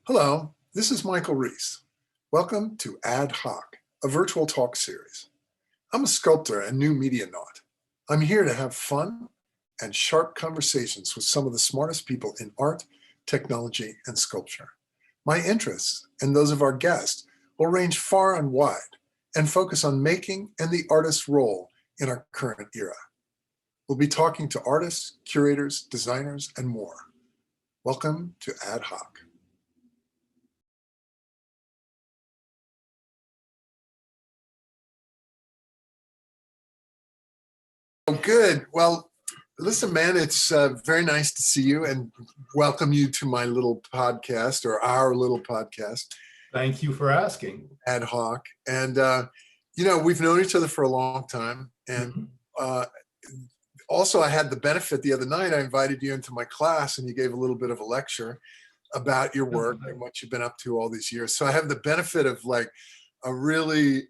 Hello, this is Michael Rees. Welcome to Ad Hoc, a virtual talk series. I'm a sculptor and new media naut. I'm here to have fun and sharp conversations with some of the smartest people in art, technology, and sculpture. My interests and those of our guests will range far and wide and focus on making and the artist's role in our current era. We'll be talking to artists, curators, designers, and more. Welcome to Ad Hoc. Oh, good. Well, listen, man, it's very nice to see you and welcome you to my little podcast or our little podcast. Thank you for asking. Ad Hoc. And, we've known each other for a long time. And also, I had the benefit the other night, I invited you into my class and you gave a little bit of a lecture about your work and what you've been up to all these years. So I have the benefit of like a really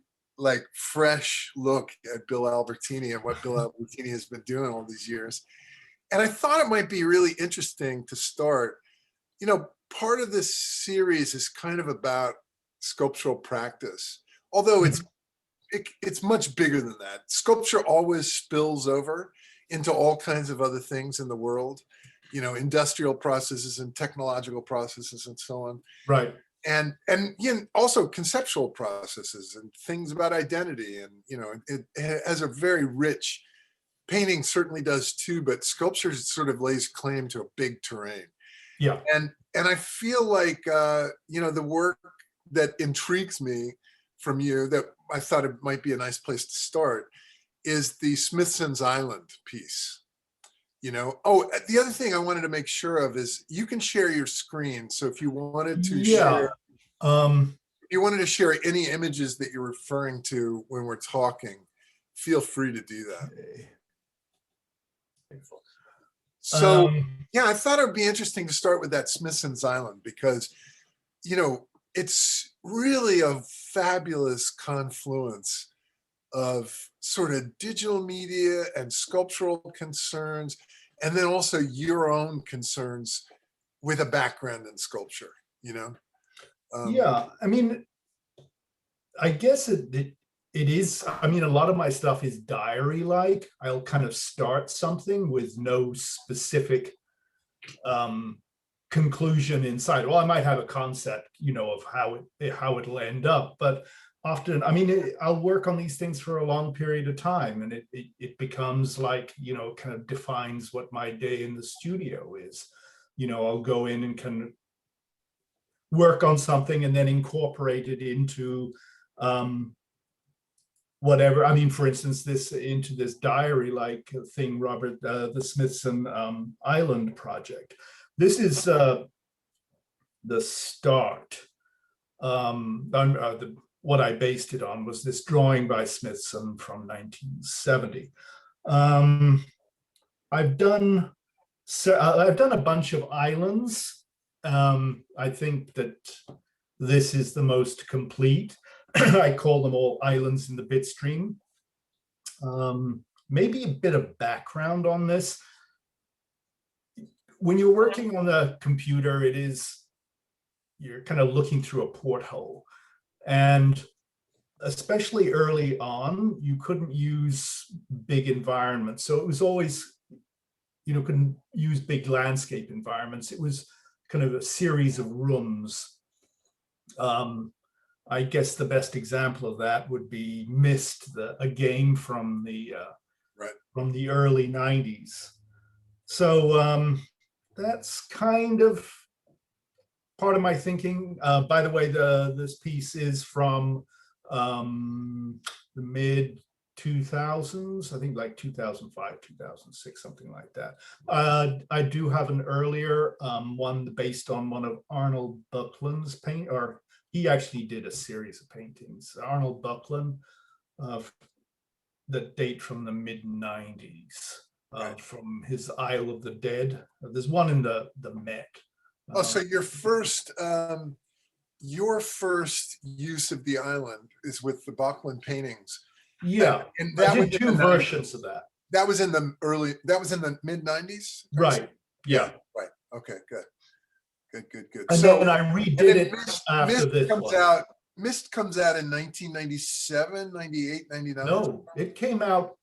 fresh look at Bill Albertini and what Bill Albertini has been doing all these years. And I thought it might be really interesting to start, part of this series is kind of about sculptural practice, although it's much bigger than that. Sculpture always spills over into all kinds of other things in the world, industrial processes and technological processes and so on. Right. And also conceptual processes and things about identity. And, it has a very rich, painting certainly does too, but sculpture sort of lays claim to a big terrain. Yeah. And I feel like, the work that intrigues me from you that I thought it might be a nice place to start is the Smithson's Island piece. The other thing I wanted to make sure of is you can share your screen. So if you wanted to share, if you wanted to share any images that you're referring to when we're talking, feel free to do that. So I thought it would be interesting to start with that Smithson's Island because, it's really a fabulous confluence of sort of digital media and sculptural concerns, and then also your own concerns with a background in sculpture, I guess it is. A lot of my stuff is diary-like. I'll kind of start something with no specific conclusion inside. Well, I might have a concept, of how it'll end up, but often, I'll work on these things for a long period of time, and it becomes like, kind of defines what my day in the studio is. I'll go in and kind of work on something and then incorporate it into whatever. For instance, into this diary-like thing, Robert, the Smithson Island project. This is the start. What I based it on was this drawing by Smithson from 1970. I've done a bunch of islands. I think that this is the most complete. I call them all islands in the bit stream. Maybe a bit of background on this. When you're working on a computer, you're kind of looking through a porthole. And especially early on, you couldn't use big environments. So it was always, couldn't use big landscape environments. It was kind of a series of rooms. I guess the best example of that would be Myst, a game from the early 90s. So that's kind of part of my thinking. By the way, this piece is from the mid 2000s, I think like 2005, 2006, something like that. I do have an earlier one based on one of Arnold Buckland's or he actually did a series of paintings. Arnold Buckland that date from the mid 90s, from his Isle of the Dead. There's one in the Met. So your first use of the island is with the Buckland paintings. Yeah, and that I did two versions of that. That was in the mid 90s? Right. Yeah. Right. Okay, good. Good. And So, then I and redid then it after this Comes one. out. Mist comes out in 1997, 98, 99. No, it came out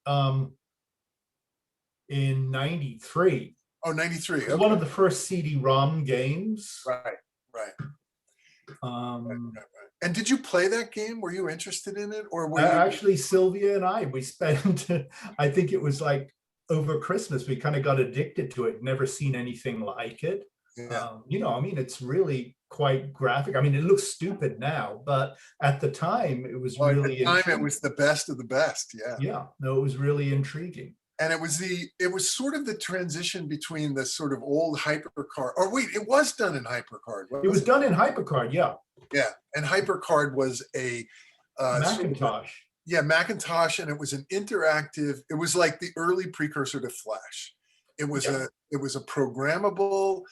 in 93. Oh, 93. It was one of the first CD-ROM games. Right. Um, And did you play that game? Were you interested in it, or were you? Actually, Sylvia and we spent, I think it was like over Christmas, we kind of got addicted to it. Never seen anything like it. Yeah. I mean, it's really quite graphic. I mean, it looks stupid now, but at the time, it was really at the time, it was the best of the best. Yeah. Yeah. No, it was really intriguing. And it was sort of the transition between the sort of old HyperCard. Or wait, it was done in HyperCard. It was done in HyperCard, yeah. Yeah, and HyperCard was a Macintosh. Macintosh, and it was an interactive. It was like the early precursor to Flash. It was a programmable.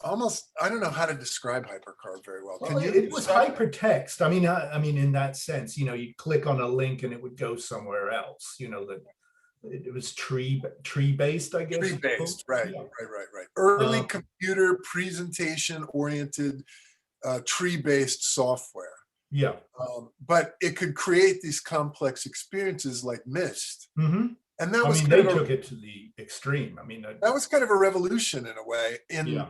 Almost, I don't know how to describe HyperCard very well. Can you? It was hypertext. I mean, in that sense, you click on a link and it would go somewhere else. That it was tree based, I guess. Tree based, right. Early computer presentation oriented, tree based software. Yeah. But it could create these complex experiences like Mist. Mm-hmm. And that was they took it to the extreme. I mean, that was kind of a revolution in a way. In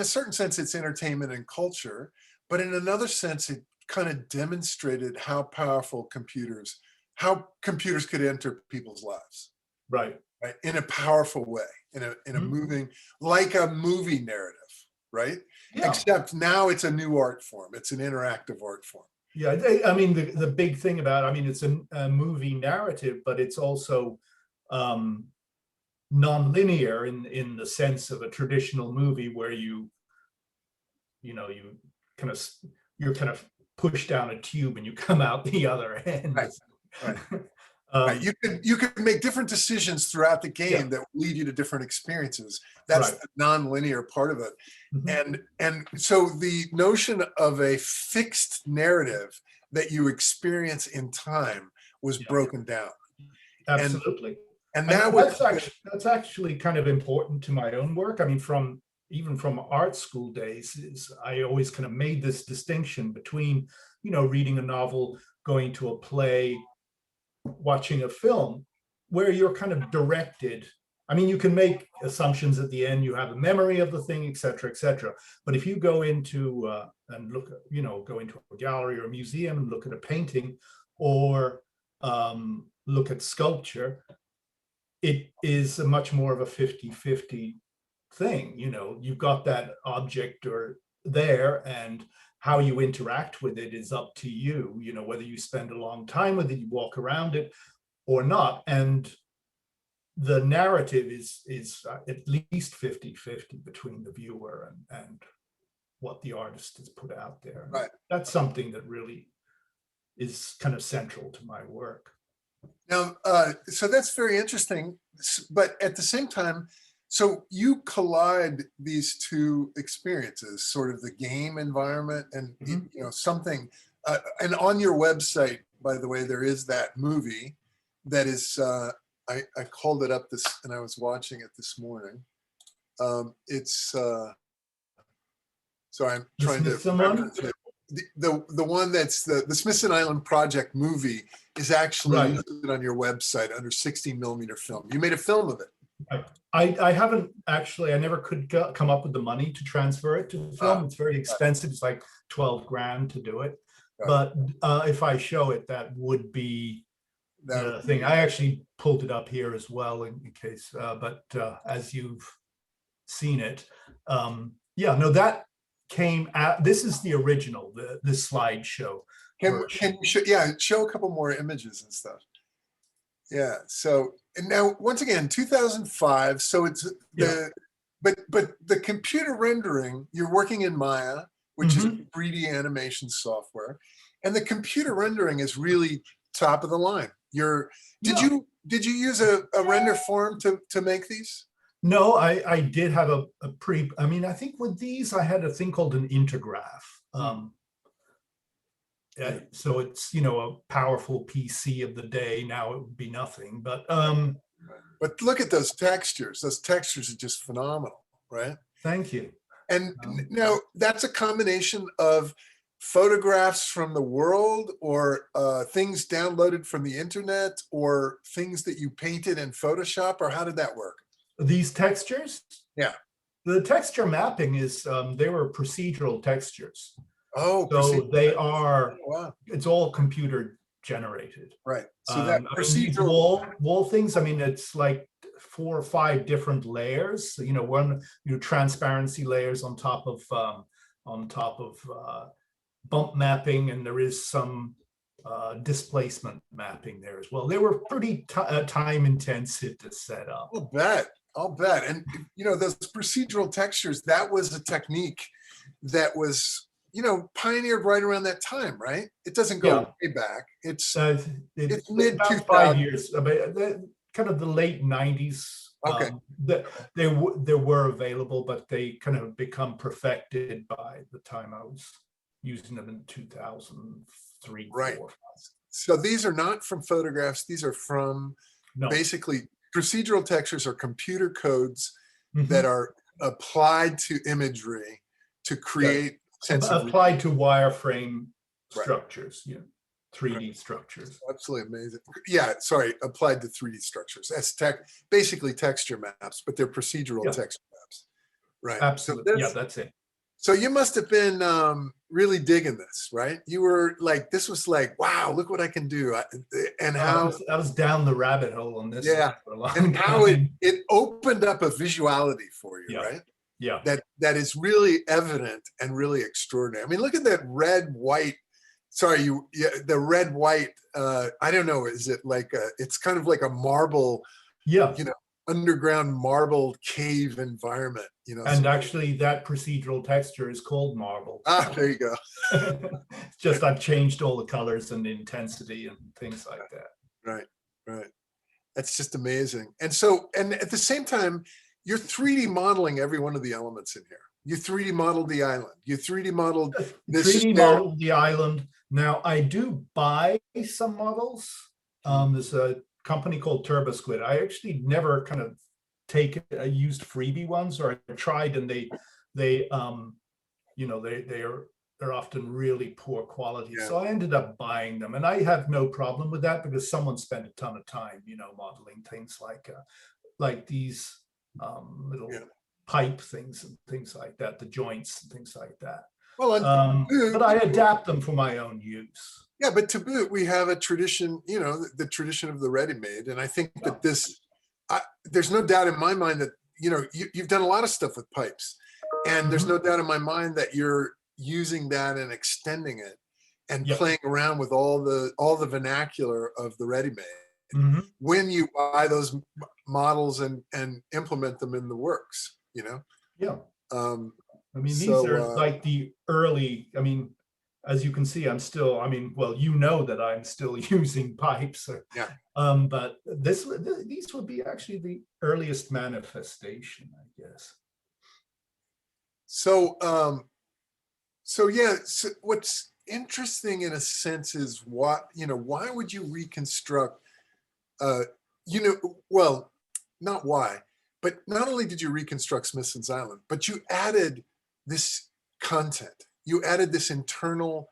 a certain sense, it's entertainment and culture, but in another sense, it kind of demonstrated how powerful computers could enter people's lives. Right. In a powerful way, in a moving, like a movie narrative, right? Yeah. Except now it's a new art form. It's an interactive art form. Yeah, I mean, the big thing about, it's a movie narrative, but it's also non-linear in the sense of a traditional movie where you're kind of pushed down a tube and you come out the other end. Right. You can make different decisions throughout the game that lead you to different experiences. That's the non-linear part of it. Mm-hmm. And so the notion of a fixed narrative that you experience in time was broken down. Absolutely. And that's actually kind of important to my own work. I mean, even from art school days, I always kind of made this distinction between, reading a novel, going to a play, watching a film, where you're kind of directed. I mean, you can make assumptions at the end, you have a memory of the thing, et cetera, but if you go into and look at, go into a gallery or a museum and look at a painting or look at sculpture, it is a much more of a 50-50 thing. You've got that object there, and how you interact with it is up to you, whether you spend a long time with it, you walk around it or not. And the narrative is at least 50-50 between the viewer and what the artist has put out there. Right. That's something that really is kind of central to my work. Now, so that's very interesting, but at the same time, so you collide these two experiences, sort of the game environment and something. And on your website, by the way, there is that movie that is. I called it up and I was watching it this morning. It's so I'm trying to remember the one that's the Smithson Island Project movie is actually listed on your website under 16mm film. You made a film of it. I haven't actually. I never could come up with the money to transfer it to film. It's very expensive. It's like $12,000 to do it. But if I show it, that would be the thing. I actually pulled it up here as well in case. But as you've seen it, that came out. This is the original. The slideshow. Can you show a couple more images and stuff? Yeah. So, and now once again, 2005. So it's but the computer rendering, you're working in Maya, which is 3D animation software, and the computer rendering is really top of the line. Did you use a render form to make these? No, I did have a I think with these I had a thing called an intergraph. So it's a powerful PC of the day. Now it would be nothing, but look at those textures. Those textures are just phenomenal, right? Thank you. And now that's a combination of photographs from the world, or things downloaded from the internet, or things that you painted in Photoshop, or how did that work? These textures? Yeah. The texture mapping is, they were procedural textures. Oh, So they oh, are, wow. it's all computer generated. Right. So that I mean, these wall things, I mean, it's like 4 or 5 different layers, you know, one, you know, transparency layers on top of bump mapping, and there is some displacement mapping there as well. They were pretty time intensive to set up. I'll bet. I'll bet. And, you know, those procedural textures, that was a technique that was, you know, pioneered right around that time, right? It doesn't go way back. It's mid about 5 years, kind of the late 90s. Okay. They were available, but they kind of become perfected by the time I was using them in 2003. Right. 4. So these are not from photographs. These are from basically procedural textures are computer codes that are applied to imagery to create applied to wireframe structures, 3D structures. Absolutely amazing. Yeah, sorry, applied to 3D structures. That's basically texture maps, but they're procedural texture maps. Right. Absolutely. So that's it. So you must have been really digging this, right? You were like, this was like, wow, look what I can do. And how I was down the rabbit hole on this. Yeah. For a long and time. how it opened up a visuality for you, right? Yeah. That is really evident and really extraordinary. I mean, look at that red, white. Sorry, the red, white. I don't know. Is it like it's kind of like a marble, you know, underground marble cave environment, you know. And actually that procedural texture is called marble. Ah, there you go. It's just I've changed all the colors and the intensity and things like that. Right. That's just amazing. And so, and at the same time, you're 3D modeling every one of the elements in here. You 3D modeled the island. You 3D modeled this. 3D modeled the island. Now I do buy some models. There's a company called TurboSquid. I actually never kind of used freebie ones, or I tried, and they're often really poor quality. So I ended up buying them, and I have no problem with that because someone spent a ton of time, you know, modeling things like these little pipe things and things like that, the joints and things like that. Well, but I adapt them for my own use. Yeah, but to boot, we have a tradition, you know, the tradition of the ready-made. And I think that there's no doubt in my mind that, you know, you've done a lot of stuff with pipes. And there's no doubt in my mind that you're using that and extending it and playing around with all the vernacular of the ready-made when you buy those models and implement them in the works, you know? Yeah. I mean, these are like the early, I mean, as you can see, I'm still, I mean, well, you know that I'm still using pipes. But these would be actually the earliest manifestation, I guess. So, what's interesting in a sense is why would you reconstruct, well, not why, but not only did you reconstruct Smithson's Island, but you added this content. You added this internal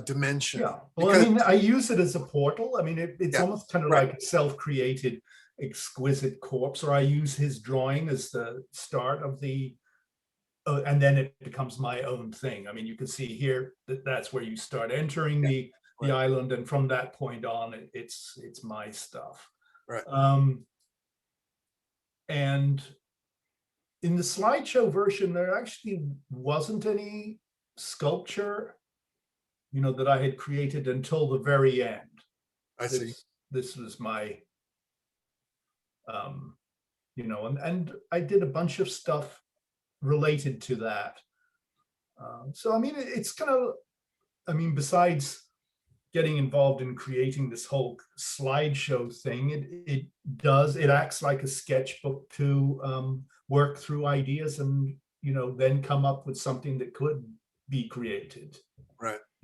dimension. Yeah, well, I mean, I use it as a portal. I mean, it's almost kind of like a self-created exquisite corpse, or I use his drawing as the start of the, and then it becomes my own thing. I mean, you can see here that that's where you start entering the island, and from that point on, it's my stuff. Right. And in the slideshow version, there actually wasn't any sculpture, you know, that I had created until the very end. I see. This was my, you know, and I did a bunch of stuff related to that. So, I mean, it's kind of, I mean, besides getting involved in creating this whole slideshow thing, it acts like a sketchbook to work through ideas and, you know, then come up with something that could be created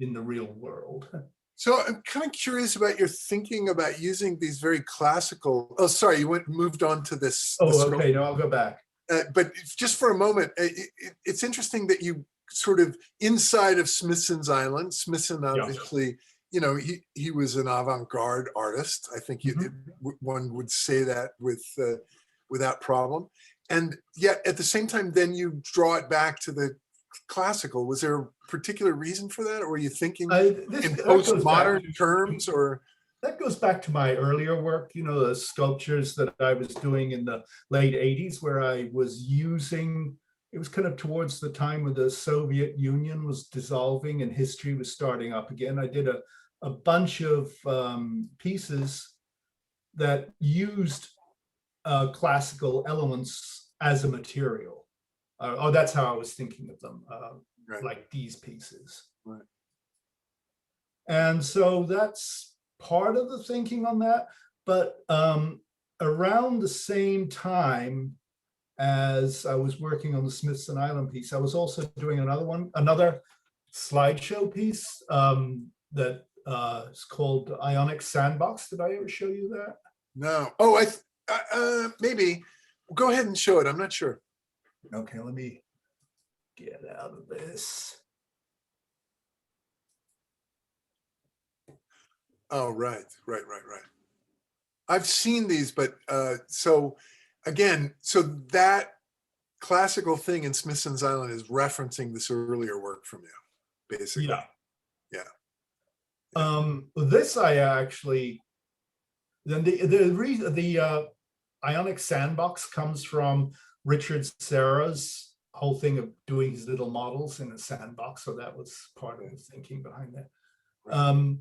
in the real world. So I'm kind of curious about your thinking about using these very classical. Oh, sorry, you moved on to this. Oh, okay. No, I'll go back. but just for a moment, it's interesting that you sort of inside of Smithson's Island. Smithson obviously, you know, he was an avant-garde artist. I think one would say that without problem. And yet at the same time, then you draw it back to the classical. Was there a particular reason for that, or were you thinking in postmodern terms, or? That goes back to my earlier work, you know, the sculptures that I was doing in the late 80s, where I was using, it was kind of towards the time when the Soviet Union was dissolving and history was starting up again. I did a bunch of pieces that used classical elements as a material. Oh, that's how I was thinking of them, like these pieces. Right. And so that's part of the thinking on that. But around the same time as I was working on the Smithson Island piece, I was also doing another slideshow piece that is called Ionic Sandbox. Did I ever show you that? No. Oh, maybe. Go ahead and show it. I'm not sure. Okay, let me get out of this. Oh, right. I've seen these, but so again, so that classical thing in Smithson's Island is referencing this earlier work from you, basically. Yeah. This I actually, then the Ionic Sandbox comes from Richard Serra's whole thing of doing his little models in a sandbox. So that was part of the thinking behind that. Right.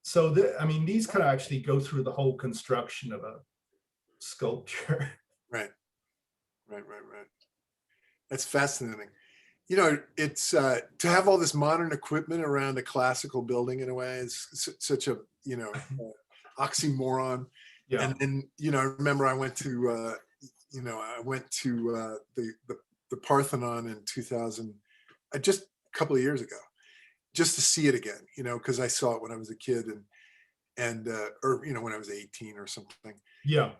So I mean, these kind of actually go through the whole construction of a sculpture. Right. That's fascinating. You know, it's to have all this modern equipment around a classical building in a way is such a, you know, oxymoron. Yeah. And then, you know, I remember I went to, the Parthenon in 2000, just a couple of years ago, just to see it again, you know, because I saw it when I was a kid or, you know, when I was 18 or something. Yeah.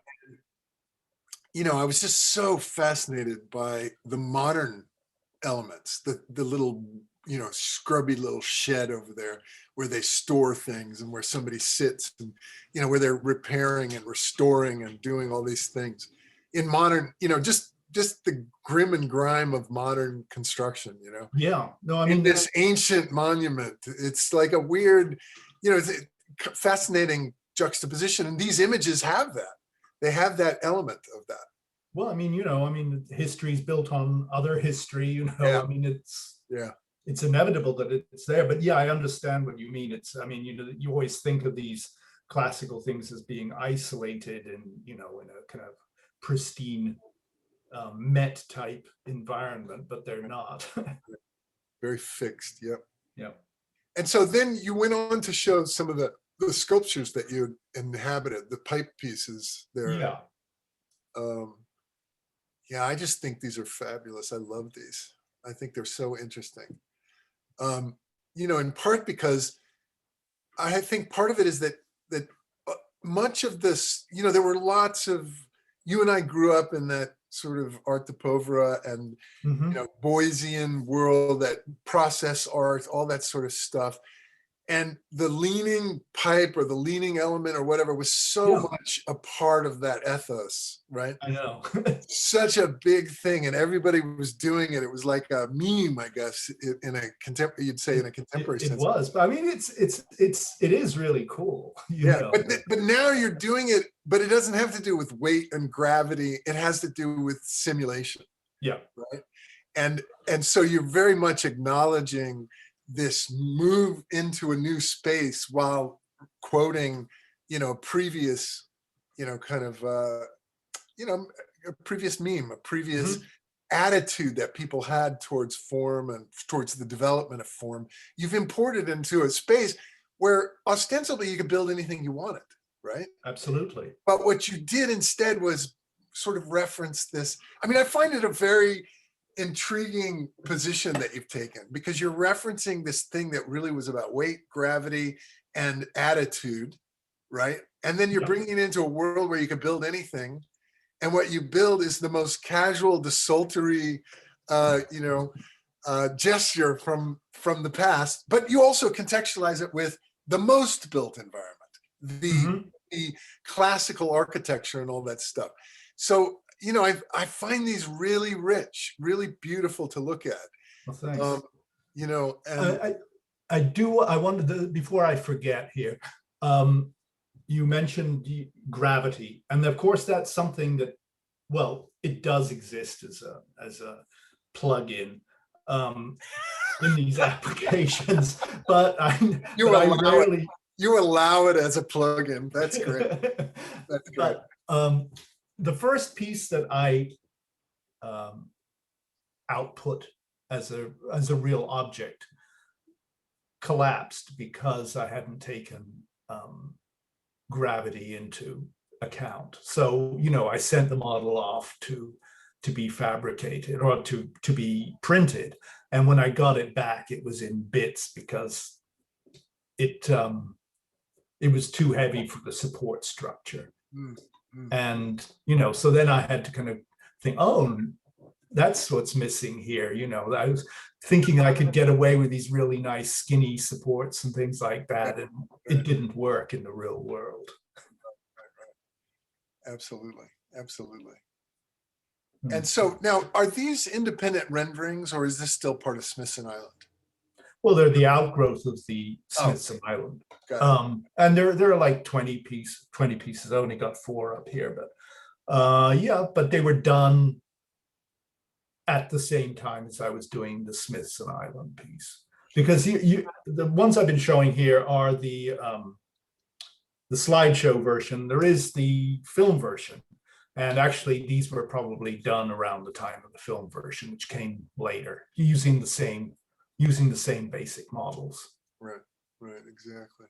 You know, I was just so fascinated by the modern elements, the little, you know, scrubby little shed over there where they store things and where somebody sits and, you know, where they're repairing and restoring and doing all these things in modern, you know, just the grim and grime of modern construction, you know. Yeah. No, I mean, in this ancient monument, it's like a weird, you know, it's a fascinating juxtaposition. And these images have that. They have that element of that. Well, I mean, you know, I mean, history is built on other history, you know. Yeah. I mean, it's inevitable that it's there. But yeah, I understand what you mean. It's, I mean, you know, you always think of these classical things as being isolated and, you know, in a kind of pristine Met type environment, but they're not. Very fixed. Yep. Yep. And so then you went on to show some of the sculptures that you inhabited, the pipe pieces there. Yeah. Yeah, I just think these are fabulous. I love these. I think they're so interesting. You know, in part because I think part of it is that much of this, you know, there were lots of, you and I grew up in that sort of art de pauvre and, you know, Boysian world, that process art, all that sort of stuff. And the leaning pipe or the leaning element or whatever was so much a part of that ethos, right? I know. Such a big thing, and everybody was doing it. It was like a meme, I guess, in a contemporary, you'd say in a contemporary sense. It was, but I mean, it is really cool. You know? But now you're doing it, but it doesn't have to do with weight and gravity. It has to do with simulation. Yeah. Right. And so you're very much acknowledging this move into a new space while quoting, you know, previous, you know, kind of, you know, a previous meme, a previous attitude that people had towards form and towards the development of form. You've imported into a space where ostensibly you could build anything you wanted, right? Absolutely. But what you did instead was sort of reference this. I mean, I find it a very intriguing position that you've taken, because you're referencing this thing that really was about weight, gravity, and attitude, right? And then you're bringing it into a world where you can build anything, and what you build is the most casual, desultory, gesture from the past, but you also contextualize it with the most built environment, the classical architecture and all that stuff. So, I find these really rich, really beautiful to look at. Well, thanks. And I wanted to, before I forget here, you mentioned gravity, and of course that's something that, well, it does exist as a plug-in in these applications, but you allow it as a plug-in. That's great. That's great. But, the first piece that I output as a real object collapsed because I hadn't taken gravity into account. So, I sent the model off to be fabricated or to be printed. And when I got it back, it was in bits because it was too heavy for the support structure. And, so then I had to kind of think, oh, that's what's missing here. I was thinking I could get away with these really nice skinny supports and things like that. And it didn't work in the real world. Absolutely. Absolutely. And so now, are these independent renderings, or is this still part of Smithson Island? Well, they're the outgrowth of the Smithson Island. And there are like 20 pieces. I only got 4 up here, but but they were done at the same time as I was doing the Smithson Island piece. Because the ones I've been showing here are the slideshow version. There is the film version. And actually, these were probably done around the time of the film version, which came later, using the same basic models. Right, exactly.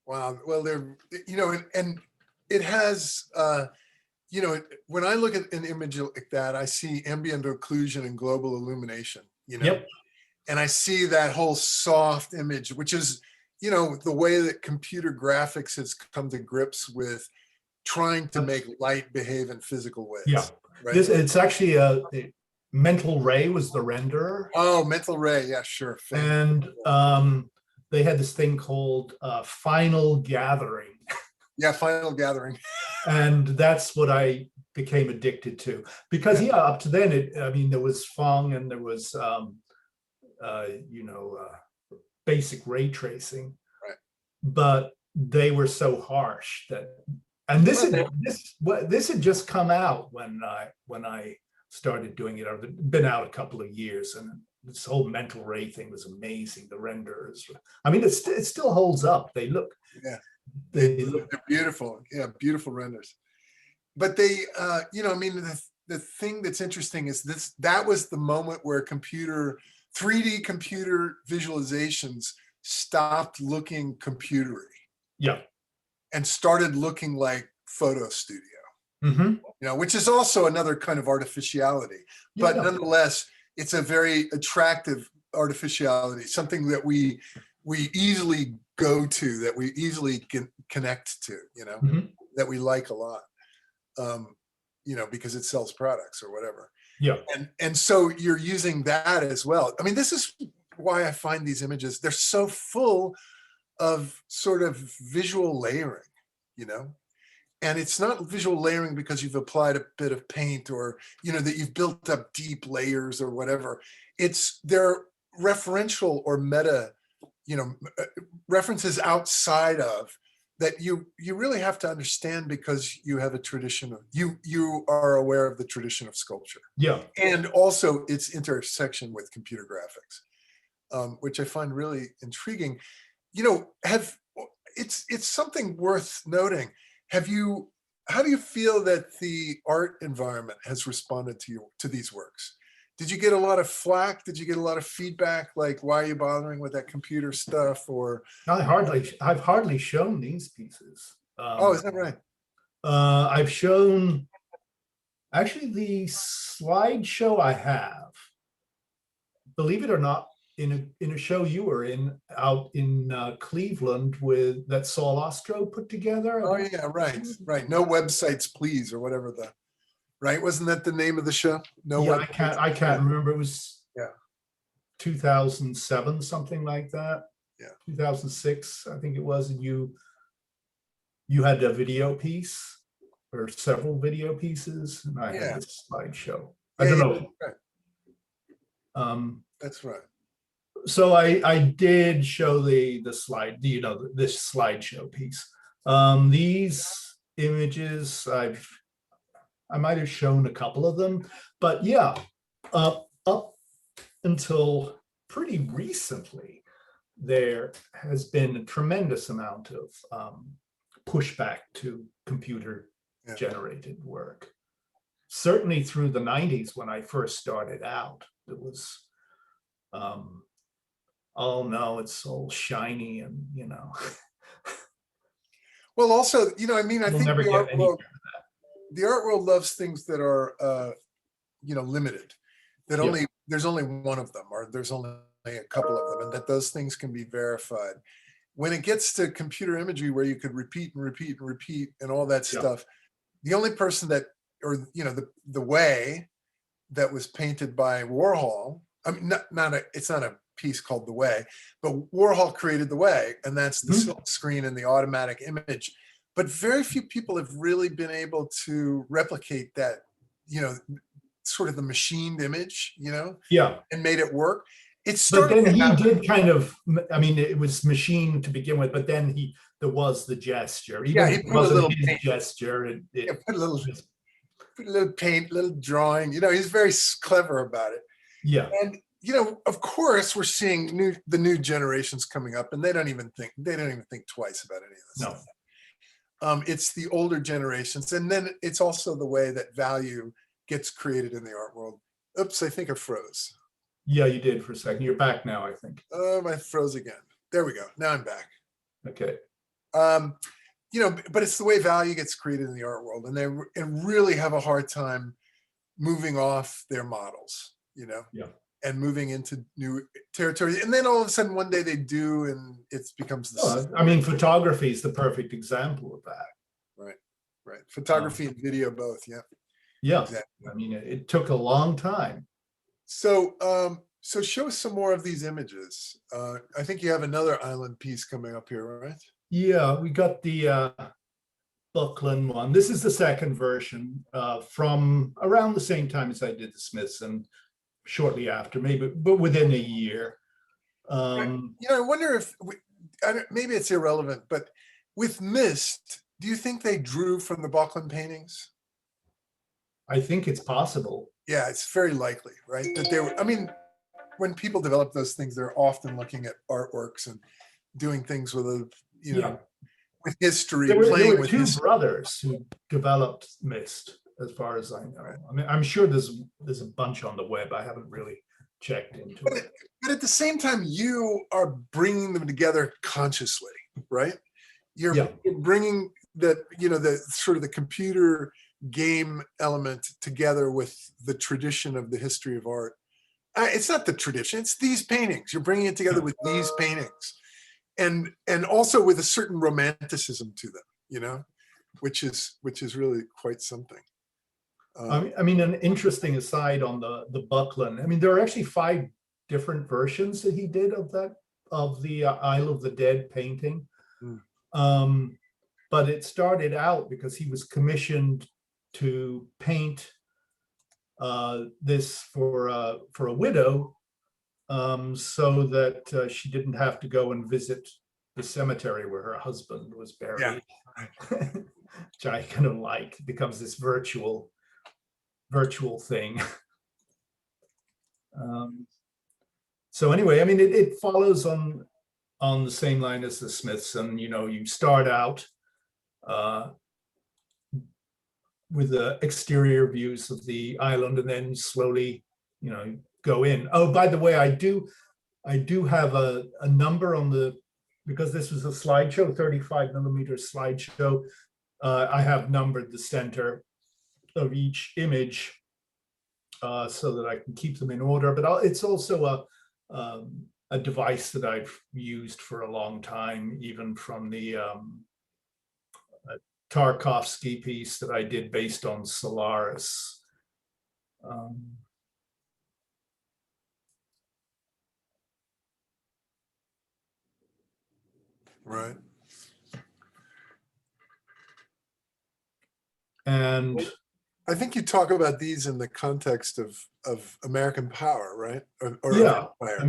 Wow. Well, they're, and it has, when I look at an image like that, I see ambient occlusion and global illumination, Yep. And I see that whole soft image, which is, the way that computer graphics has come to grips with trying to make light behave in physical ways. Yeah. Right? It's actually Mental Ray was the renderer. Oh, Mental Ray. Yeah, sure. And they had this thing called Final Gathering. Yeah, Final Gathering. And that's what I became addicted to. Because, up to then, there was Fong and there was, basic ray tracing. Right. But they were so harsh that, and this had just come out when I started doing it. I've been out a couple of years, and this whole Mental Ray thing was amazing. The renders, it still holds up. They look, they're beautiful. Yeah, beautiful renders. But they, the thing that's interesting is that was the moment where 3D computer visualizations stopped looking computery. Yeah. And started looking like photo studio. Mm-hmm. Which is also another kind of artificiality. But nonetheless, it's a very attractive artificiality, something that we easily go to, that we easily can connect to, that we like a lot, because it sells products or whatever. Yeah. And so you're using that as well. This is why I find these images, they're so full of sort of visual layering, and it's not visual layering because you've applied a bit of paint or, that you've built up deep layers or whatever. They're referential or meta, references outside of that you really have to understand because you have a tradition of, you are aware of the tradition of sculpture. Yeah. And also its intersection with computer graphics, which I find really intriguing. It's something worth noting. How do you feel that the art environment has responded to these works? Did you get a lot of flack? Did you get a lot of feedback? Like, why are you bothering with that computer stuff? Or I've hardly shown these pieces. Is that right? I've shown, actually, the slideshow I have, believe it or not, in a show you were in out in Cleveland with that Saul Ostro put together. Oh yeah, right. No websites, please, or whatever right. Wasn't that the name of the show? No Yeah, websites. I can't remember. It was Yeah. 2007, something like that. Yeah. 2006, I think it was. And you had a video piece or several video pieces, and I had this slideshow. I don't know. Right. That's right. So I did show the slide, this slideshow piece. These images, I might have shown a couple of them, but yeah, up until pretty recently, there has been a tremendous amount of pushback to computer generated work. Certainly through the 90s, when I first started out, it was oh no, it's all shiny and Well, also, I mean, I think never the get art any world, loves things that are limited, that there's only one of them, or there's only a couple of them, and that those things can be verified. When it gets to computer imagery, where you could repeat and repeat and repeat and all that stuff, the only person that, or the way that was painted by Warhol, I mean, it's not a piece called The Way, but Warhol created The Way, and that's the silk screen and the automatic image. But very few people have really been able to replicate that, sort of the machined image, and made it work. It started. But then he did kind of, I mean, it was machined to begin with, but then there was the gesture. Even he it put wasn't a little his paint. gesture. Put a little paint, little drawing. He's very clever about it. Yeah. And of course, we're seeing the new generations coming up, and they don't even think twice about any of this stuff. It's the older generations, and then it's also the way that value gets created in the art world. Oops, I think I froze. Yeah, you did for a second. You're back now, I think. I froze again. There we go. Now I'm back. Okay. But it's the way value gets created in the art world, and they really have a hard time moving off their models, and moving into new territory. And then all of a sudden, one day they do, and it becomes the I mean, photography is the perfect example of that. Right. Photography and video both. Yeah. Yeah. Exactly. I mean, it took a long time. So, so show us some more of these images. I think you have another island piece coming up here, right? Yeah, we got the Buckland one. This is the second version from around the same time as I did the Smiths, and shortly after, but within a year. I wonder if maybe it's irrelevant, but with Mist, do you think they drew from the Buckland paintings? I think it's possible. Yeah, it's very likely, right? That they were. I mean, when people develop those things, they're often looking at artworks and doing things with with history. There were with two history. brothers who developed Mist, as far as I know. Right. I mean, I'm sure there's a bunch on the web. I haven't really checked into it. But at the same time, you are bringing them together consciously, right? You're bringing that, the sort of the computer game element together with the tradition of the history of art. It's not the tradition, it's these paintings. You're bringing it together with these paintings, and also with a certain romanticism to them, which is really quite something. I mean, an interesting aside on the Buckland. I mean, there are actually 5 different versions that he did of the Isle of the Dead painting. But it started out because he was commissioned to paint this for a widow, so that she didn't have to go and visit the cemetery where her husband was buried. Yeah. Which I kind of like. It becomes this virtual thing. So anyway, I mean, it follows on the same line as the Smiths, and you start out with the exterior views of the island, and then slowly, go in. Oh, by the way, I do have a number on because this was a slideshow, 35 millimeter slideshow. I have numbered the center of each image so that I can keep them in order. But it's also a device that I've used for a long time, even from the Tarkovsky piece that I did based on Solaris. Right. And I think you talk about these in the context of American Power, right? Or yeah, Empire.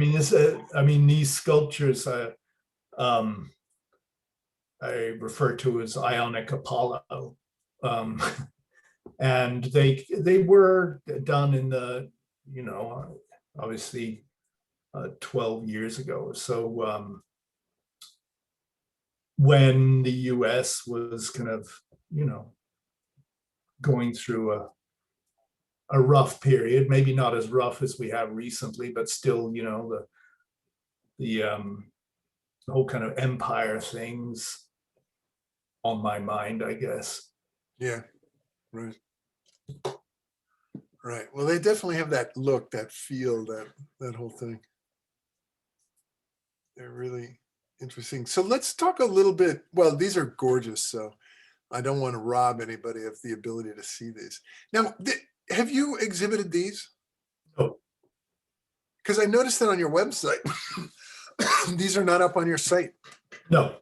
I mean, these sculptures I refer to as Ionic Apollo, and they were done in the, obviously 12 years ago. So when the U.S. was kind of, going through a rough period, maybe not as rough as we have recently, but still, the whole kind of empire things on my mind, I guess. Yeah, right. Right. Well, they definitely have that look, that feel, that whole thing. They're really interesting. So let's talk a little bit. Well, these are gorgeous, so I don't want to rob anybody of the ability to see these. Now, have you exhibited these? No. Because I noticed that on your website. These are not up on your site. No,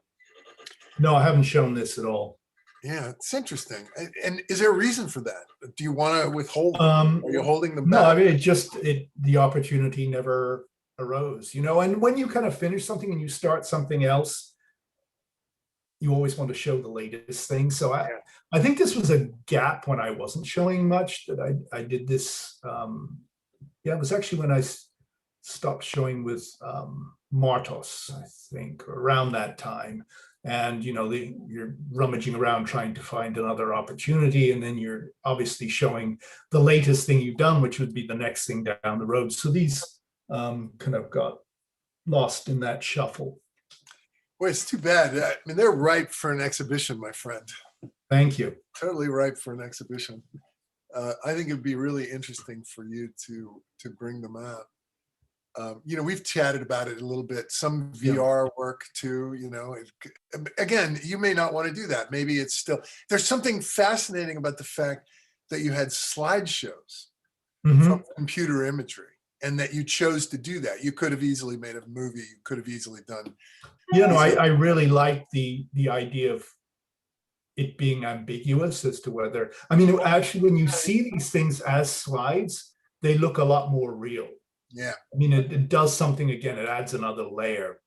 I haven't shown this at all. Yeah, it's interesting. And is there a reason for that? Do you want to withhold them? Are you holding them back? No, I mean, the opportunity never arose, and when you kind of finish something and you start something else, you always want to show the latest thing. So I think this was a gap when I wasn't showing much that I did this. It was actually when I stopped showing with Martos, I think, around that time. And, you're rummaging around trying to find another opportunity. And then you're obviously showing the latest thing you've done, which would be the next thing down the road. So these kind of got lost in that shuffle. Well, it's too bad. I mean, they're ripe for an exhibition, my friend. Thank you. Totally ripe for an exhibition. I think it'd be really interesting for you to bring them out. We've chatted about it a little bit, some VR work too, again, you may not want to do that. Maybe it's still, there's something fascinating about the fact that you had slideshows from computer imagery and that you chose to do that. You could have easily made a movie. You could have easily done. I really like the idea of it being ambiguous as to whether, actually, when you see these things as slides, they look a lot more real. Yeah. I mean, it does something, again, it adds another layer.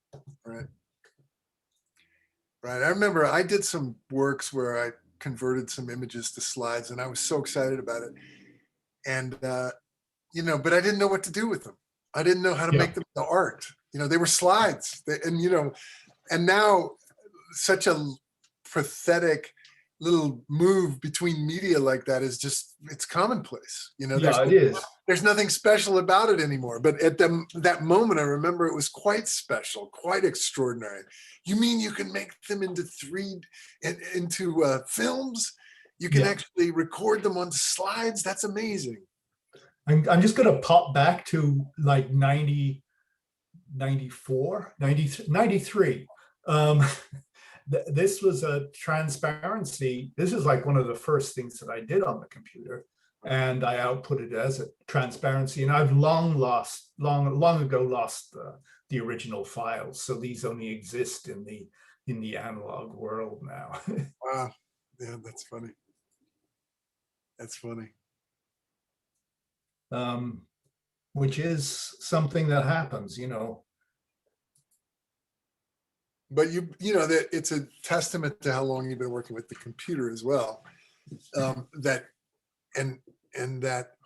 Right. Right. I remember I did some works where I converted some images to slides and I was so excited about it. And, but I didn't know what to do with them. I didn't know how to make them into art. They were slides. And now such a pathetic little move between media like that is just, it's commonplace. It is. There's nothing special about it anymore. But at that moment, I remember it was quite special, quite extraordinary. You mean you can make them into films? You can actually record them on slides? That's amazing. I'm just going to pop back to like 90, 94, 93. This was a transparency. This is like one of the first things that I did on the computer, and I output it as a transparency. And I've long ago lost the original files, so these only exist in the analog world now. Wow, yeah, that's funny. That's funny. Which is something that happens, But that it's a testament to how long you've been working with the computer as well. That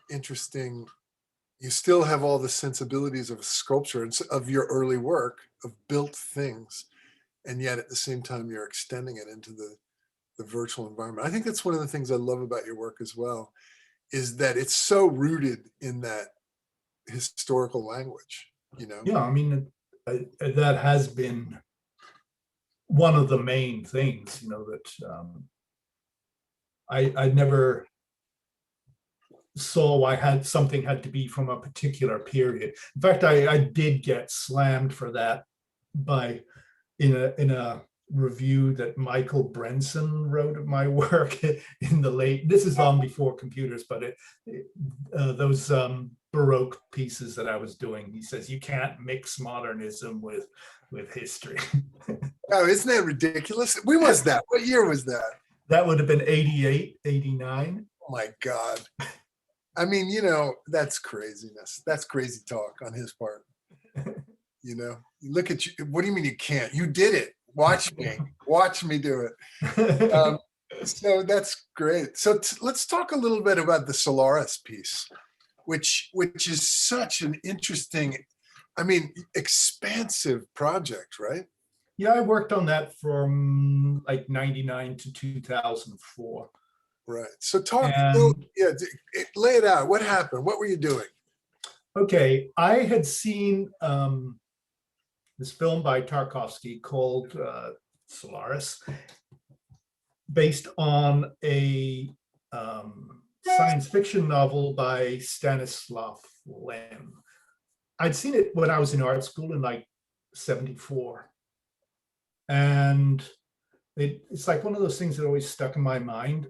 interesting. You still have all the sensibilities of a sculpture and of your early work of built things, and yet at the same time you're extending it into the virtual environment. I think that's one of the things I love about your work as well, is that it's so rooted in that historical language. Yeah, I mean, that has been one of the main things, that I never saw why something had to be from a particular period. In fact, I did get slammed for that by in a review that Michael Brenson wrote of my work in the late. This is long before computers, but those Baroque pieces that I was doing. He says you can't mix modernism with history. Oh, isn't that ridiculous? When was that? What year was that? That would have been 88, 89. Oh my God. I mean, you know, that's craziness. That's crazy talk on his part. You know, you look at you. What do you mean you can't? You did it. Watch me. Watch me do it. So that's great. So let's talk a little bit about the Solaris piece, which is such an interesting, I mean, expansive project, right? Yeah, I worked on that from like 99 to 2004. Right. So talk, And, lay it out. What happened? What were you doing? okay, I had seen this film by Tarkovsky called Solaris, based on a science fiction novel by Stanislav Lem. I'd seen it when I was in art school in like 74. And it's like one of those things that always stuck in my mind.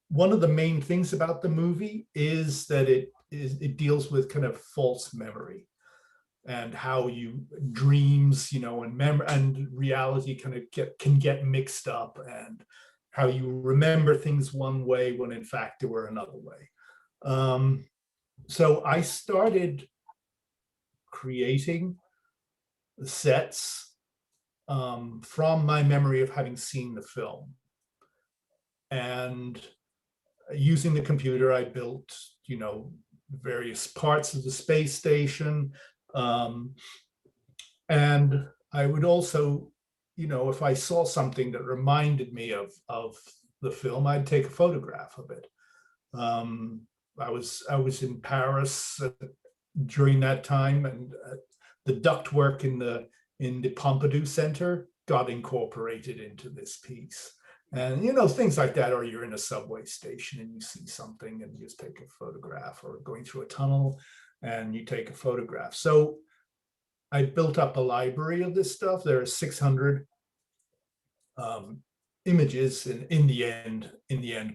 One of the main things about the movie is that it deals with kind of false memory and how you dreams, you know, and reality kind of can get mixed up, and how you remember things one way when in fact they were another way. So I started creating the sets from my memory of having seen the film. And using the computer, I built, you know, various parts of the space station. And I would also, you know, if I saw something that reminded me of the film, I'd take a photograph of it. I was in Paris during that time, and the ductwork in the Pompidou Center got incorporated into this piece. And, you know, things like that, or you're in a subway station and you see something and you just take a photograph, or going through a tunnel and you take a photograph. So I built up a library of this stuff. There are 600 images in the end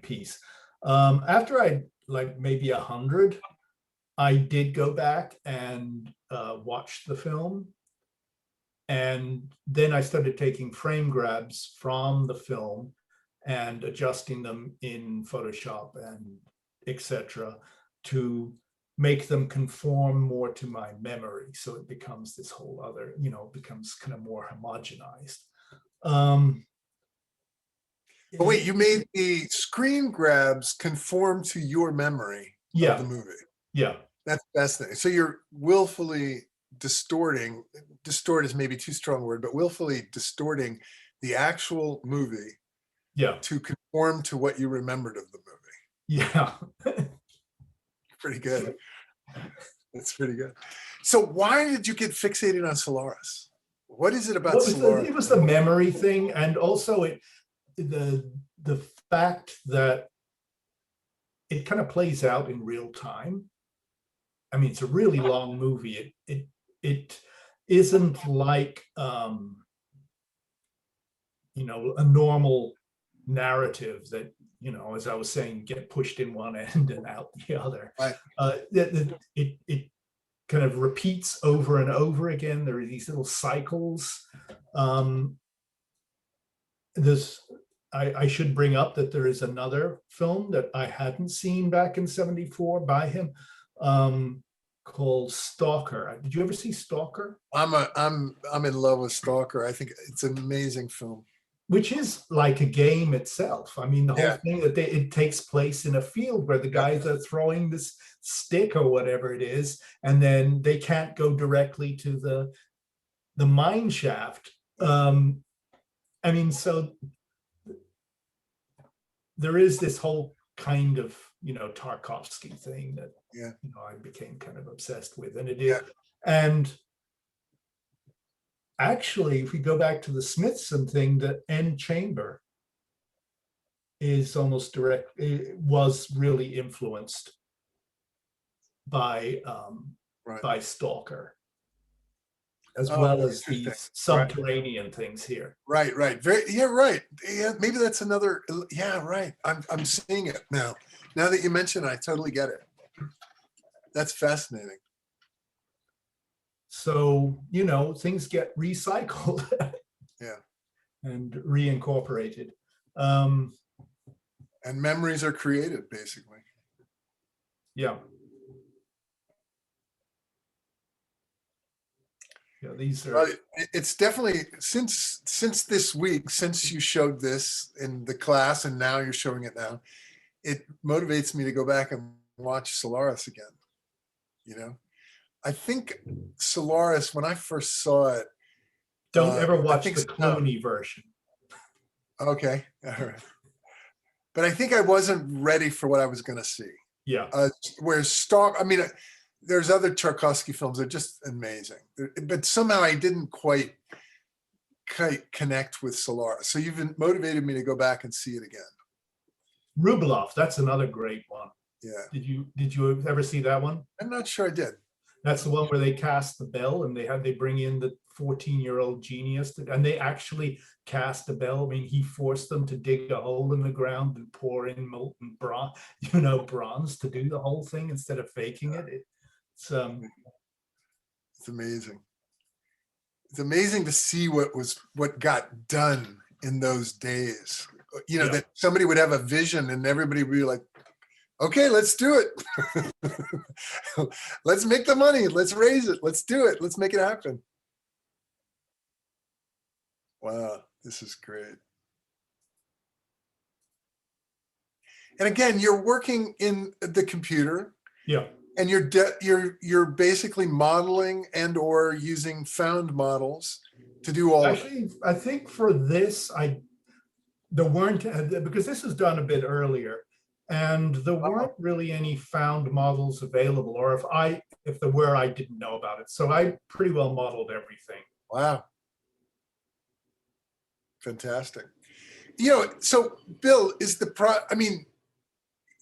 piece. After I like maybe 100, I did go back and watch the film. And then I started taking frame grabs from the film and adjusting them in Photoshop and etc. to make them conform more to my memory. So it becomes this whole other, you know, becomes kind of more homogenized. But wait, you made the screen grabs conform to your memory of the movie. Yeah. That's fascinating. So you're willfully distorting, distort is maybe too strong a word, but willfully distorting the actual movie to conform to what you remembered of the movie. Yeah. Pretty good. That's pretty good. So why did you get fixated on Solaris? What is it about Solaris? It was the memory thing, and also the fact that it kind of plays out in real time. I mean, it's a really long movie. It isn't like you know, a normal narrative that, you know, as I was saying, get pushed in one end and out the other. Right. It kind of repeats over and over again. There are these little cycles. I should bring up that there is another film that I hadn't seen back in '74 by him, called Stalker. Did you ever see Stalker? I'm in love with Stalker. I think it's an amazing film. Which is like a game itself. I mean, the whole thing that it takes place in a field where the guys are throwing this stick or whatever it is, and then they can't go directly to the mine shaft. I mean, so there is this whole kind of, you know, Tarkovsky thing that you know, I became kind of obsessed with, and it is. And actually, if we go back to the Smithson thing, the end chamber is almost direct, it was really influenced by Right. Stalker, as Oh, well as interesting. these subterranean things here. Right, right. Very, yeah, right. Yeah, maybe that's another. Yeah, right. I'm seeing it now. Now that you mention it, I totally get it. That's fascinating. So, you know, things get recycled. Yeah. And reincorporated. And memories are created, basically. Yeah. Yeah, these are. Well, it's definitely since this week, since you showed this in the class, and now you're showing it now, it motivates me to go back and watch Solaris again. You know, I think Solaris, when I first saw it. Don't ever I watch think the so. Clooney version. Okay, all right. But I think I wasn't ready for what I was going to see. Yeah. Whereas Stalker, I mean, there's other Tarkovsky films that are just amazing, but somehow I didn't quite connect with Solaris. So you've motivated me to go back and see it again. Rublev, that's another great one. Yeah. Did you ever see that one? I'm not sure I did. That's the one where they cast the bell and they bring in the 14-year-old genius and they actually cast the bell. I mean, he forced them to dig a hole in the ground and pour in molten bronze to do the whole thing instead of faking it. It's amazing. It's amazing to see what got done in those days. You know, that somebody would have a vision and everybody would be like, okay, let's do it. Let's make the money. Let's raise it. Let's do it. Let's make it happen. Wow, this is great. And again, you're working in the computer. Yeah. And you're basically modeling and or using found models to do all of it. I think for this, there weren't, because this was done a bit earlier, and there weren't really any found models available, or if there were, I didn't know about it. So I pretty well modeled everything. Wow. Fantastic. You know, so Bill, I mean,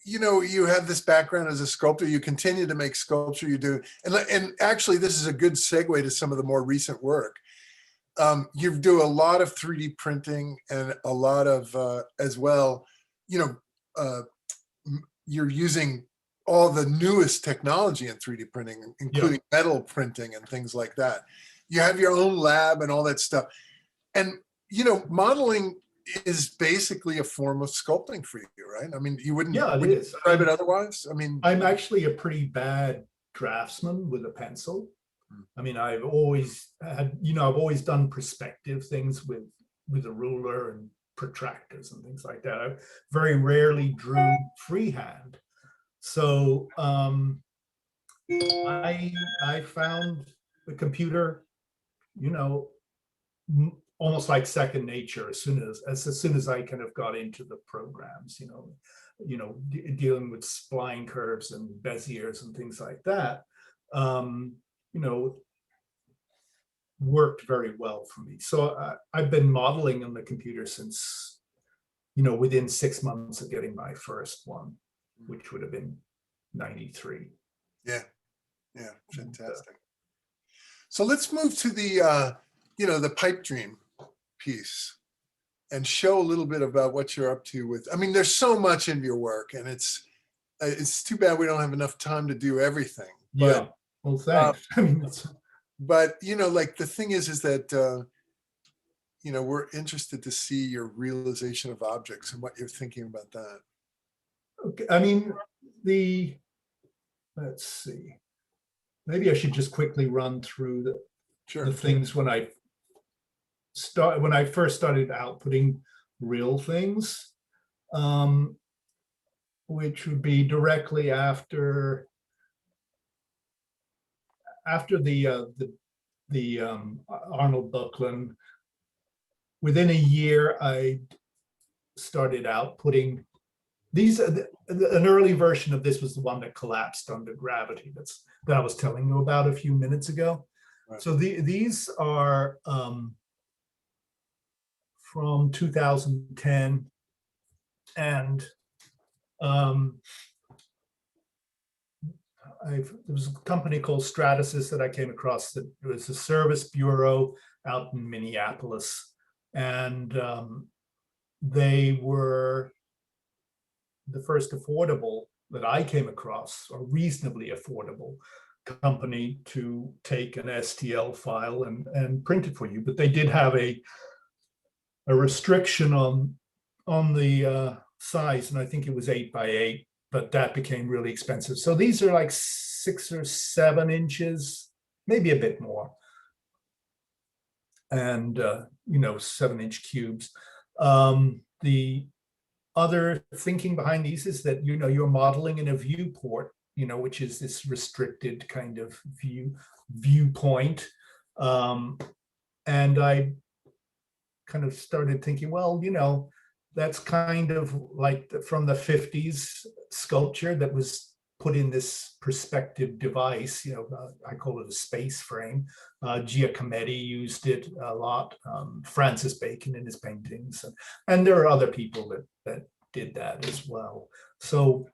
you know, you have this background as a sculptor, you continue to make sculpture, you do, and actually this is a good segue to some of the more recent work. You do a lot of 3D printing and a lot of, as well, you know, you're using all the newest technology in 3D printing, including metal printing and things like that. You have your own lab and all that stuff. And, you know, modeling is basically a form of sculpting for you, right? I mean, you wouldn't describe it otherwise? I mean, I'm actually a pretty bad draftsman with a pencil. I mean, I've always had, you know, I've always done perspective things with a ruler and protractors and things like that. I very rarely drew freehand. So I found the computer, you know, almost like second nature as soon as I kind of got into the programs, you know, dealing with spline curves and Beziers and things like that, you know, worked very well for me. So I've been modeling on the computer since, you know, within 6 months of getting my first one, which would have been 93. Yeah, fantastic. So let's move to the, you know, the pipe dream piece and show a little bit about what you're up to with, I mean, there's so much in your work and it's too bad we don't have enough time to do everything. Yeah, well, thanks. I mean, but, you know, like the thing is that, you know, we're interested to see your realization of objects and what you're thinking about that. Okay, I mean, let's see, maybe I should just quickly run through the things when I first started outputting real things, which would be directly after the Arnold Buckland. Within a year, I started outputting these. An early version of this was the one that collapsed under gravity. That I was telling you about a few minutes ago. Right. So these are from 2010. And there was a company called Stratasys that I came across that was a service bureau out in Minneapolis. And they were the first affordable that I came across, or reasonably affordable company to take an STL file and print it for you. But they did have a restriction on the size, and I think it was 8x8, but that became really expensive. So these are like 6 or 7 inches, maybe a bit more. And, 7-inch cubes. The other thinking behind these is that, you're modeling in a viewport, which is this restricted kind of viewpoint. And I kind of started thinking, well, that's kind of like from the 50s sculpture that was put in this perspective device. I call it a space frame. Giacometti used it a lot. Francis Bacon in his paintings, and there are other people that did that as well. So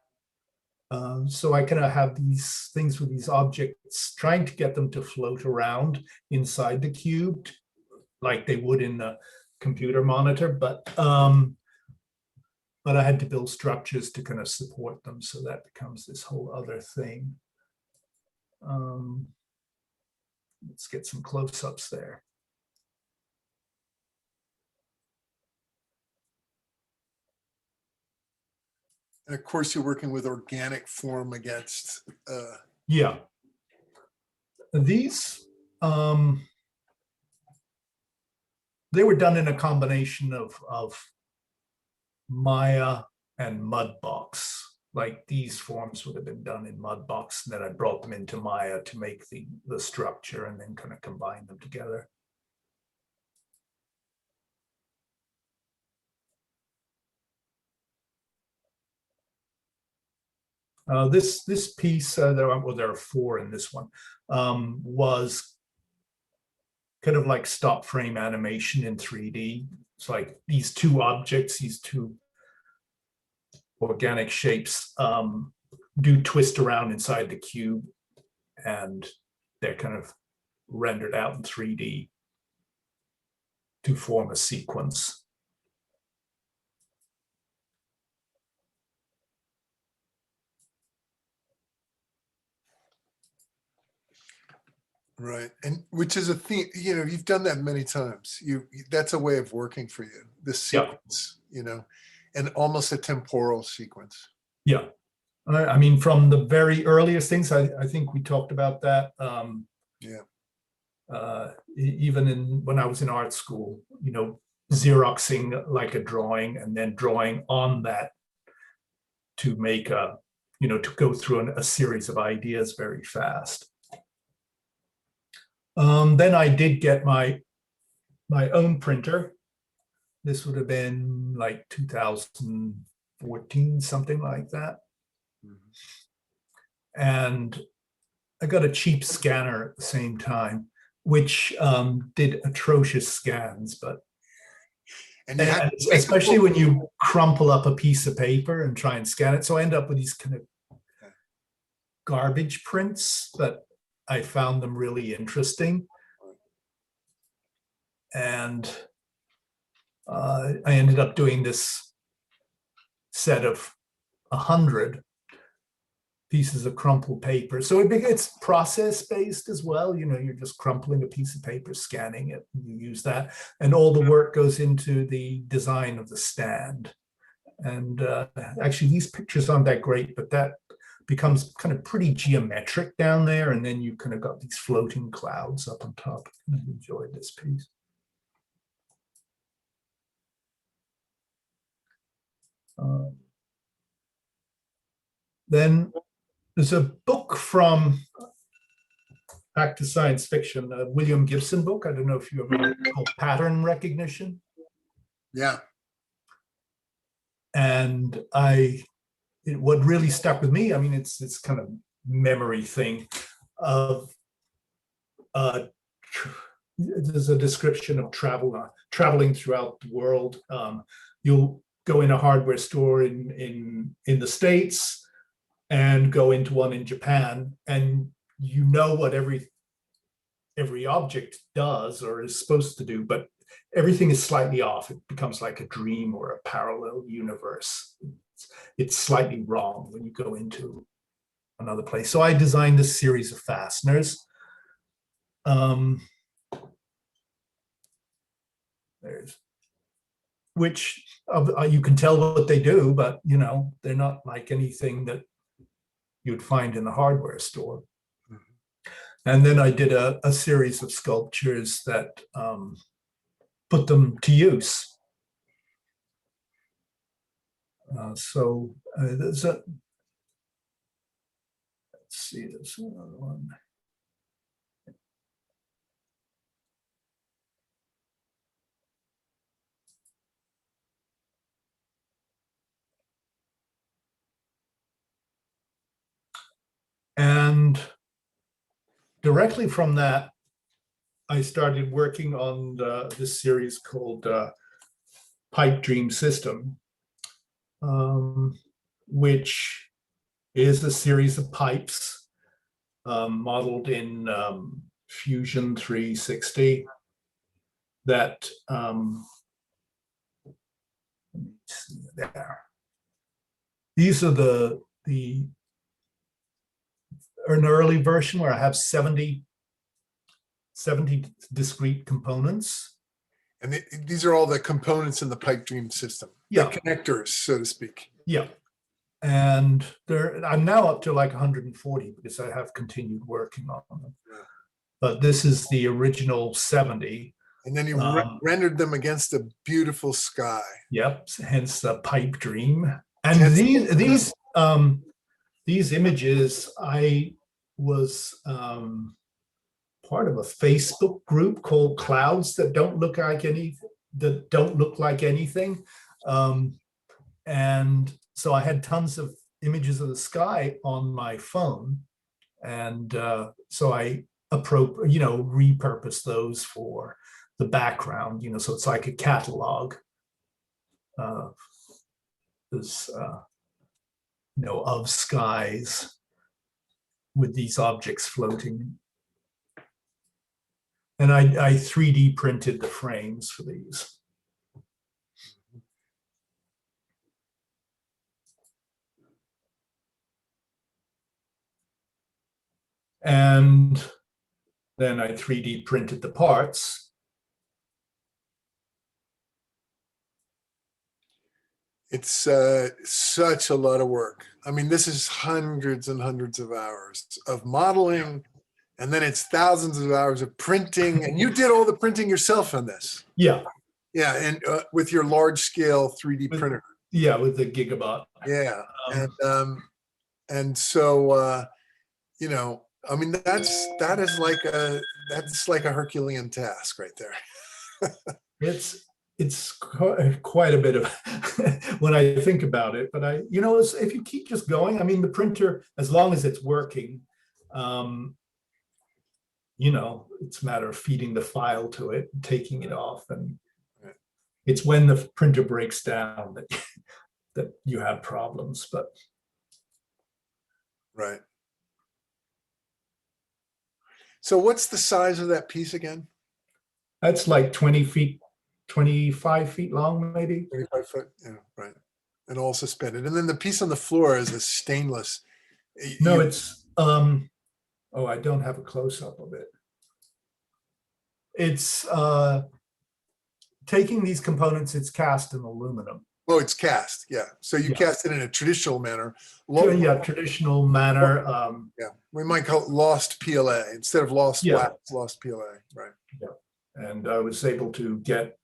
I kind of have these things with these objects, trying to get them to float around inside the cube, like they would in the computer monitor, but I had to build structures to kind of support them, so that becomes this whole other thing. Let's get some close-ups there. And of course, you're working with organic form against. Yeah. These, they were done in a combination of Maya and Mudbox. Like these forms would have been done in Mudbox, and then I brought them into Maya to make the structure and then kind of combine them together. This piece, there are 4 in this one, was kind of like stop frame animation in 3D. It's like these 2 objects, these 2 organic shapes do twist around inside the cube, and they're kind of rendered out in 3D to form a sequence. Right, and which is a theme, you've done that many times. That's a way of working for you, this sequence, and almost a temporal sequence. Yeah, I mean, from the very earliest things, I think we talked about that. Even when I was in art school, Xeroxing like a drawing and then drawing on that to make to go through a series of ideas very fast. Then I did get my own printer. This would have been like 2014, something like that. Mm-hmm. And I got a cheap scanner at the same time, which did atrocious scans, but and especially when you crumple up a piece of paper and try and scan it. So I end up with these kind of garbage prints, but I found them really interesting. And I ended up doing this set of 100 pieces of crumpled paper. So it's process-based as well. You're just crumpling a piece of paper, scanning it, and you use that. And all the work goes into the design of the stand. And actually, these pictures aren't that great, but that becomes kind of pretty geometric down there. And then you kind of got these floating clouds up on top. I enjoyed this piece. Then there's a book from back to science fiction, a William Gibson book. I don't know if you ever read it, called Pattern Recognition. Yeah. And what really stuck with me, I mean, it's kind of memory thing of there's a description of traveling throughout the world. You'll go in a hardware store in the States and go into one in Japan, and you know what every object does or is supposed to do, but everything is slightly off. It becomes like a dream or a parallel universe. It's slightly wrong when you go into another place. So I designed this series of fasteners. Which you can tell what they do, but you know, they're not like anything that you'd find in a hardware store. And then I did a series of sculptures that put them to use. There's a, let's see, there's another one. And directly from that, I started working on this series called Pipe Dream System, which is a series of pipes modeled in Fusion 360 that, let me see there. These are an early version where I have 70 discrete components. And these are all the components in the Pipe Dream system. Yeah. The connectors, so to speak. Yeah. And I'm now up to like 140 because I have continued working on them. Yeah. But this is the original 70. And then you rendered them against a beautiful sky. Yep. Hence the Pipe Dream. And these images, I was part of a Facebook group called Clouds That Don't Look Like Anything. And so I had tons of images of the sky on my phone, and so I repurposed those for the background. So it's like a catalog. Of skies with these objects floating. And I 3D printed the frames for these. And then I 3D printed the parts. It's such a lot of work. I mean, this is hundreds and hundreds of hours of modeling, and then it's thousands of hours of printing. And you did all the printing yourself on this. Yeah. Yeah, and with your large scale 3D printer. Yeah, with the Gigabot. Yeah, and so I mean, that's like a Herculean task right there. It's quite a bit of when I think about it, but if you keep just going, I mean, the printer, as long as it's working, it's a matter of feeding the file to it, and taking it off, and it's when the printer breaks down that you have problems. But right. So what's the size of that piece again? That's like 20 feet. 25 feet long, maybe. 25 foot, yeah, right. And all suspended. And then the piece on the floor is a stainless. No, it's, I don't have a close-up of it. It's taking these components, it's cast in aluminum. Oh, it's cast, yeah. So you cast it in a traditional manner. Traditional manner. Yeah, we might call it lost PLA instead of lost wax, lost PLA, right. Yeah, and I was able to get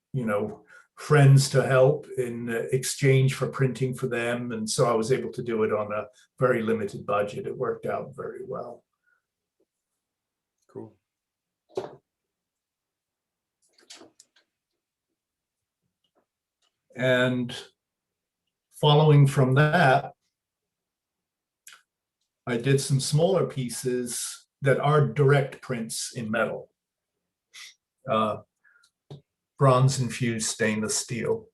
friends to help in exchange for printing for them. And so I was able to do it on a very limited budget. It worked out very well. Cool. And following from that, I did some smaller pieces that are direct prints in metal. Bronze infused stainless steel.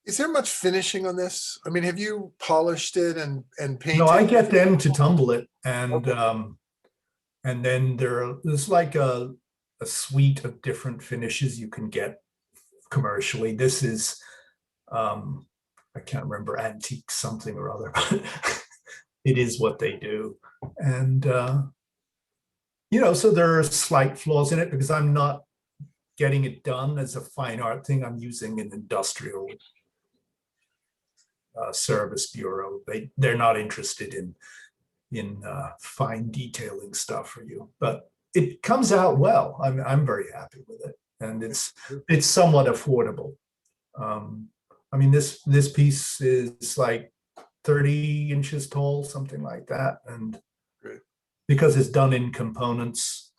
Is there much finishing on this? I mean, have you polished it and painted? No, I get them to tumble it, and then there's like a suite of different finishes you can get commercially. This is I can't remember, antique something or other, but it is what they do. And so there are slight flaws in it because I'm not getting it done as a fine art thing. I'm using an industrial service bureau. They're not interested in fine detailing stuff for you, but it comes out well. I'm very happy with it, and it's somewhat affordable. I mean, this piece is like 30 inches tall, something like that, and great. Because it's done in components,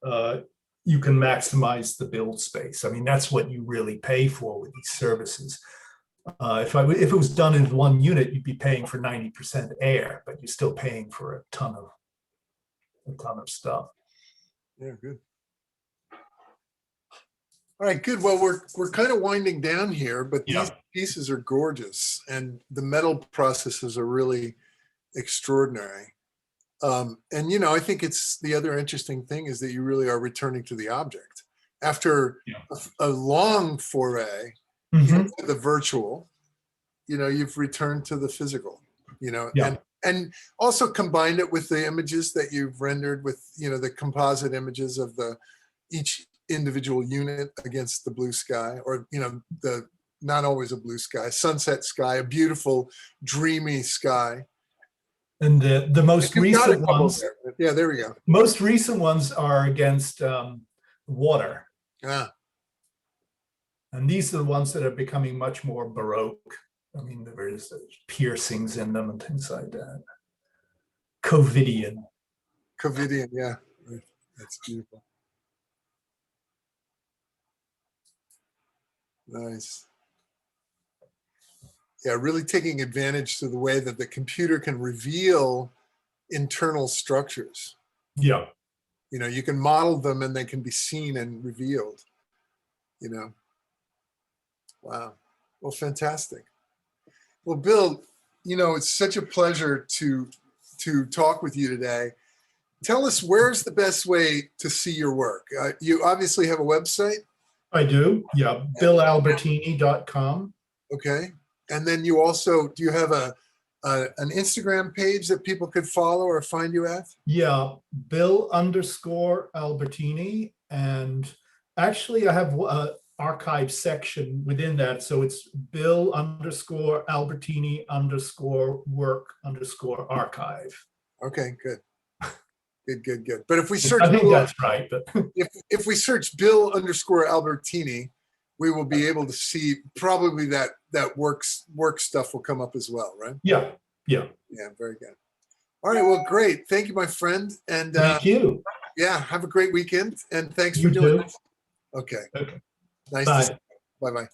you can maximize the build space. I mean, that's what you really pay for with these services. If it was done in one unit, you'd be paying for 90% air, but you're still paying for a ton of stuff. Yeah, good. All right, good. Well, we're kind of winding down here, but these pieces are gorgeous, and the metal processes are really extraordinary. And I think it's the other interesting thing is that you really are returning to the object after a long foray into the virtual. You've returned to the physical. And also combined it with the images that you've rendered with the composite images of each individual unit against the blue sky, or the not always a blue sky, sunset sky, a beautiful dreamy sky. And the most recent ones, there we go. Most recent ones are against water. Yeah. And these are the ones that are becoming much more Baroque. I mean, there's piercings in them and things like that. Covidian, yeah. That's beautiful. Nice. Yeah, really taking advantage to the way that the computer can reveal internal structures. Yeah. You can model them and they can be seen and revealed. Wow. Well, fantastic. Well, Bill, it's such a pleasure to talk with you today. Tell us, where's the best way to see your work? You obviously have a website. I do. Yeah. BillAlbertini.com. Okay. And then you also, do you have an Instagram page that people could follow or find you at? Yeah. Bill_Albertini. And actually I have archive section within that, so it's Bill_Albertini_work_archive. Okay, good. Good. But if we search, I think that's right. But if we search Bill_Albertini, we will be able to see probably that work stuff will come up as well, right? Yeah. Very good. All right, well, great. Thank you, my friend, and thank you. Yeah, have a great weekend, and thanks for You doing too. this. Okay. Okay. Nice. Bye. To see you. Bye-bye.